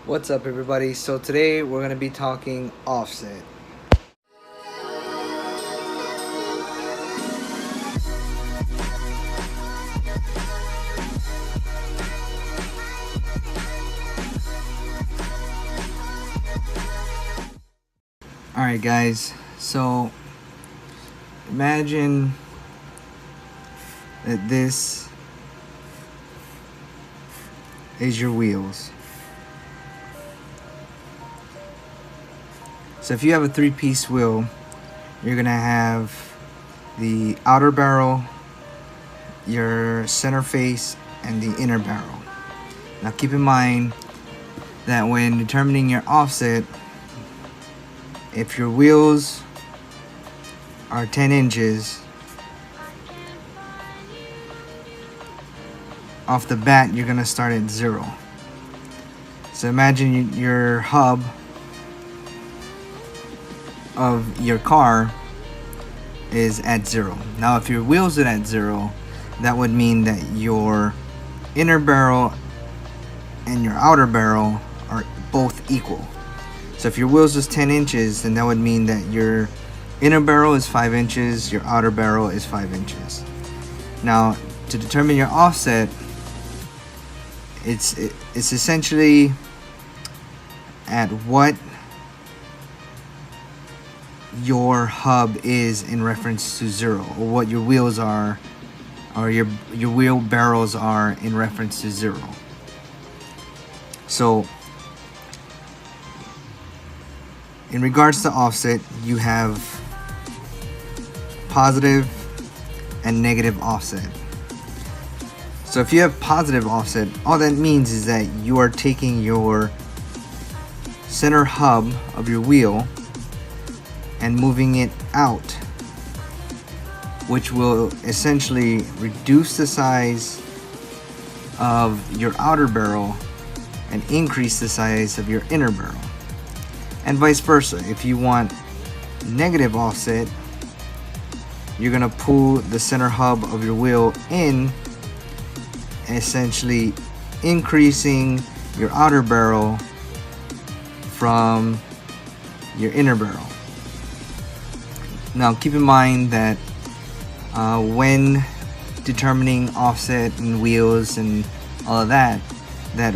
What's up, everybody? So today we're going to be talking offset. Alright guys, so imagine that this is your wheels. So if you have a three-piece wheel, you're gonna have the outer barrel, your center face, and the inner barrel. Now keep in mind that when determining your offset, if your wheels are 10 inches, off the bat you're gonna start at 0. So imagine your hub of your car is at 0. Now if your wheels are at 0, that would mean that your inner barrel and your outer barrel are both equal. So if your wheels is 10 inches, then that would mean that your inner barrel is 5 inches, your outer barrel is 5 inches. Now to determine your offset, it's essentially at what your hub is in reference to 0, or what your wheels are, or your wheel barrels are in reference to 0. So in regards to offset, you have positive and negative offset. So if you have positive offset, all that means is that you are taking your center hub of your wheel and moving it out, which will essentially reduce the size of your outer barrel and increase the size of your inner barrel, and vice versa. If you want negative offset, you're gonna pull the center hub of your wheel in, essentially increasing your outer barrel from your inner barrel. Now keep in mind that when determining offset and wheels and all of that,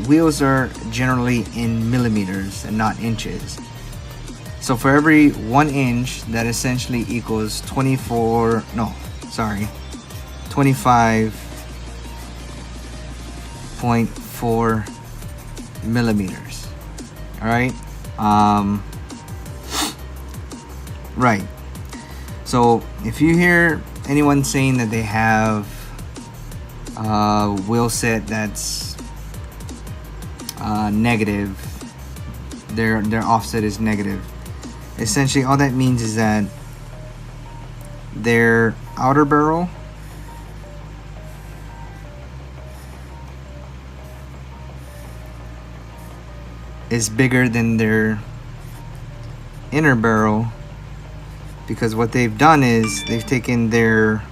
wheels are generally in millimeters and not inches. So for every 1 inch, that essentially equals 25.4 millimeters. All right. Right. So if you hear anyone saying that they have a wheel set that's negative, their offset is negative, essentially all that means is that their outer barrel is bigger than their inner barrel, because what they've done is they've taken their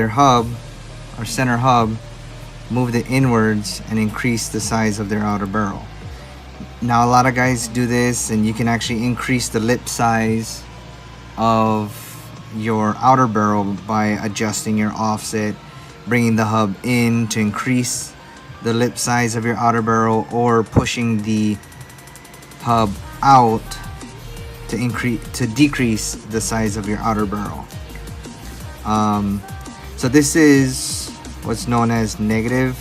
hub or center hub, moved it inwards, and increased the size of their outer barrel. Now a lot of guys do this, and you can actually increase the lip size of your outer barrel by adjusting your offset, bringing the hub in to increase the lip size of your outer barrel, or pushing the hub out to decrease the size of your outer barrel. So this is what's known as negative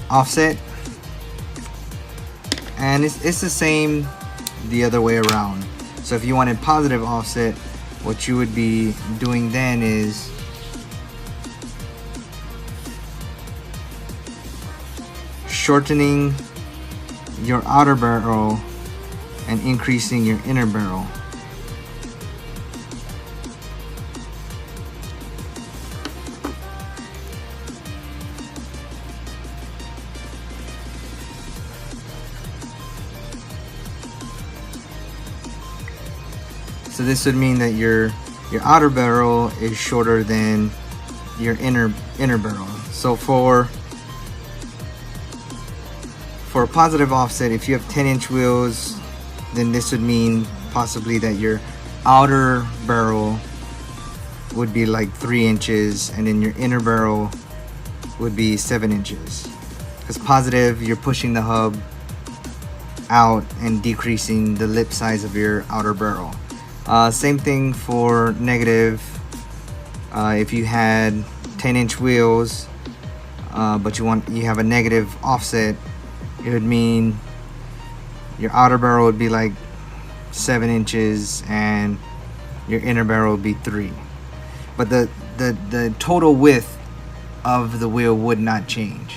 offset, and it's the same the other way around. So if you wanted positive offset, what you would be doing then is shortening your outer barrel and increasing your inner barrel. So this would mean that your outer barrel is shorter than your inner barrel. So for a positive offset, if you have 10-inch wheels, then this would mean possibly that your outer barrel would be like 3 inches, and then your inner barrel would be 7 inches. Because positive, you're pushing the hub out and decreasing the lip size of your outer barrel. Same thing for negative. If you had 10-inch wheels, but you have a negative offset, it would mean your outer barrel would be like 7 inches and your inner barrel would be 3. But the total width of the wheel would not change.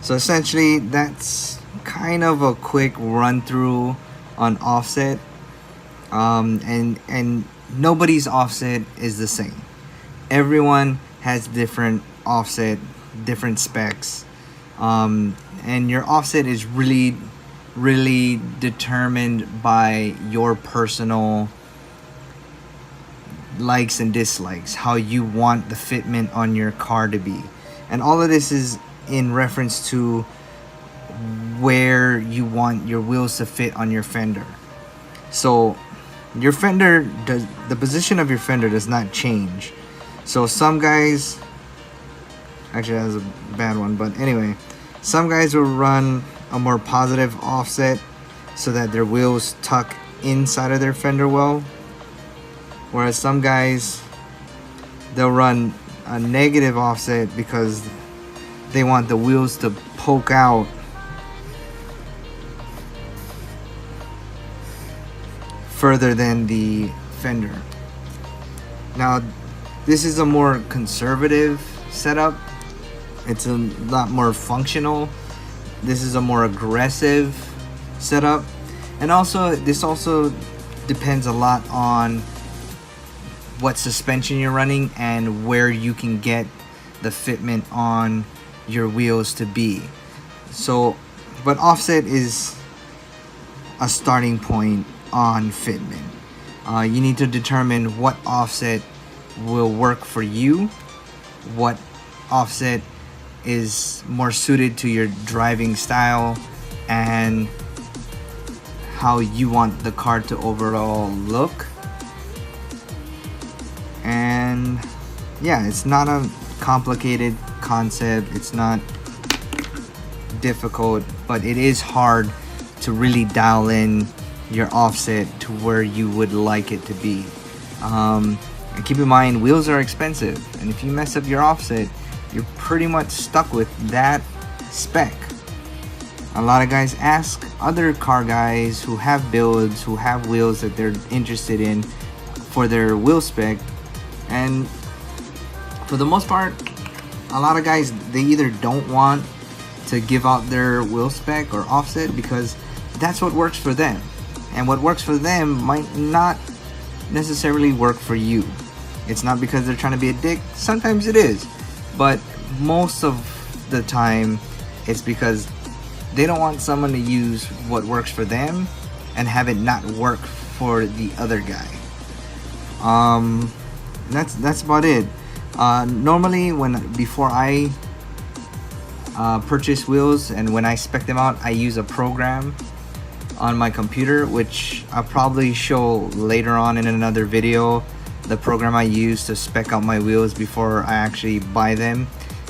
So essentially, that's kind of a quick run through on offset. And nobody's offset is the same. Everyone has different offset, different specs, and your offset is really determined by your personal likes and dislikes, how you want the fitment on your car to be. And all of this is in reference to where you want your wheels to fit on your fender. So your fender the position of your fender does not change. So some guys, actually that was a bad one, but anyway, some guys will run a more positive offset so that their wheels tuck inside of their fender well, whereas some guys, they'll run a negative offset because they want the wheels to poke out further than the fender. Now, this is a more conservative setup. It's a lot more functional. This is a more aggressive setup. And also, this also depends a lot on what suspension you're running and where you can get the fitment on your wheels to be. So, but offset is a starting point on fitment. You need to determine what offset will work for you, what offset is more suited to your driving style, and how you want the car to overall look. And yeah, it's not a complicated concept, it's not difficult, but it is hard to really dial in your offset to where you would like it to be. And keep in mind, wheels are expensive, and if you mess up your offset, you're pretty much stuck with that spec. A lot of guys ask other car guys who have builds, who have wheels that they're interested in for their wheel spec, and for the most part, a lot of guys, they either don't want to give out their wheel spec or offset because that's what works for them, and what works for them might not necessarily work for you. It's not because they're trying to be a dick. Sometimes it is, but most of the time it's because they don't want someone to use what works for them and have it not work for the other guy. That's about it. Normally, before I purchase wheels and when I spec them out, I use a program on my computer, which I'll probably show later on in another video, the program I use to spec out my wheels before I actually buy them.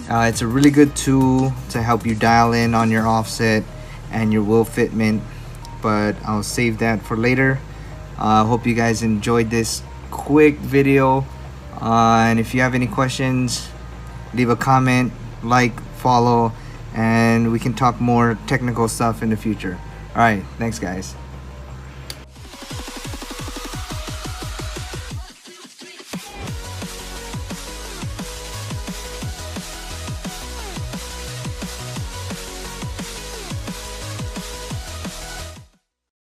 It's a really good tool to help you dial in on your offset and your wheel fitment, but I'll save that for later. Hope you guys enjoyed this quick video, and if you have any questions, leave a comment, like, follow, and we can talk more technical stuff in the future. Alright, thanks guys.